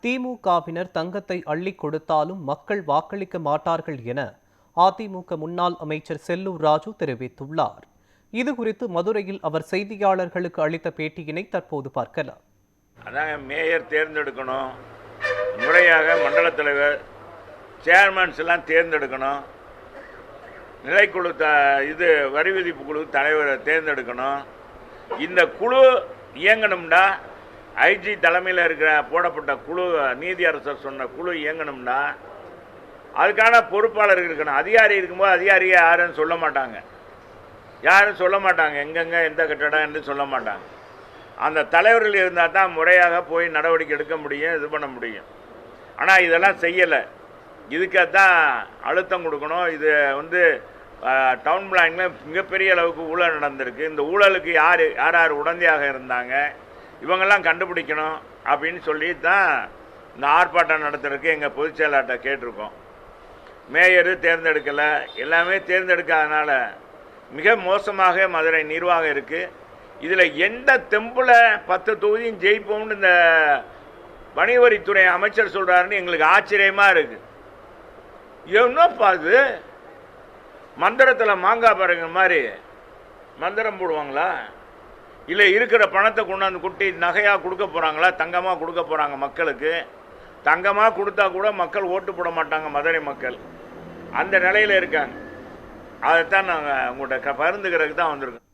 திமுகவினர் தங்கத்தை அள்ளிக் கொடுத்தாலும் மக்கள் வாக்களிக்க மாட்டார்கள் என அதிமுக முன்னாள் அமைச்சர் செல்லூர் ராஜு தெரிவித்துள்ளார். இதுகுறித்து மதுரையில் அவர் செய்தியாளர்களுக்கு அளித்த பேட்டியினை தற்போது பார்க்கலாம். அதாங்க, மேயர் தேர்ந்தெடுக்கணும், முறையாக மண்டல தலைவர் சேர்மன்ஸ் எல்லாம் தேர்ந்தெடுக்கணும், நிலைக்குழு இது வரி விதிப்பு குழு தலைவரை தேர்ந்தெடுக்கணும். இந்த குழு இயங்கணும்னா ஐஜி தலைமையில் இருக்கிற போடப்பட்ட குழு, நீதியரசர் சொன்ன குழு இயங்கணும்னா அதுக்கான பொறுப்பாளர் இருக்கணும். அதிகாரி இருக்கும்போது அதிகாரியை யாரும் சொல்ல மாட்டாங்க, எங்கெங்க எந்த கட்டடம் என்று சொல்ல மாட்டாங்க. அந்த தலைவர்கள் இருந்தால் தான் முறையாக போய் நடவடிக்கை எடுக்க முடியும், இது பண்ண முடியும். ஆனால் இதெல்லாம் செய்யலை. இதுக்காகத்தான் அழுத்தம் கொடுக்கணும். இது டவுன் பிளானிங்கில் மிகப்பெரிய அளவுக்கு ஊழல் நடந்திருக்கு. இந்த ஊழலுக்கு யார் யார் உடந்தையாக இருந்தாங்க, இவங்கெல்லாம் கண்டுபிடிக்கணும் அப்படின்னு சொல்லி தான் இந்த ஆர்ப்பாட்டம் நடத்துறதுக்கு எங்கள் பொதுச் செயலாளர்கிட்ட கேட்டிருக்கோம். மேயர் தேர்ந்தெடுக்கலை, எல்லாமே தேர்ந்தெடுக்காதனால மிக மோசமாக மதுரை நிர்வாகம் இருக்குது. இதில் எந்த தெம்பில் 10 தொகுதியும் ஜெயிப்போம்னு இந்த வணிகவரித்துறை அமைச்சர் சொல்கிறாருன்னு எங்களுக்கு ஆச்சரியமாக இருக்குது. என்னப்பா இது, மந்திரத்தில் மாங்காய் பாருங்க மாதிரி மந்திரம் போடுவாங்களா? இல்லை இருக்கிற பணத்தை கொண்டாந்து குட்டி நகையாக கொடுக்க போகிறாங்களா, தங்கமாக கொடுக்க போகிறாங்க மக்களுக்கு? தங்கமாக கொடுத்தா கூட மக்கள் ஓட்டு போட மாட்டாங்க, மதுரை மக்கள் அந்த நிலையில் இருக்காங்க. அதைத்தான் நாங்கள் உங்கள்கிட்ட பகிர்ந்துக்கிறதுக்கு தான் வந்திருக்கோம்.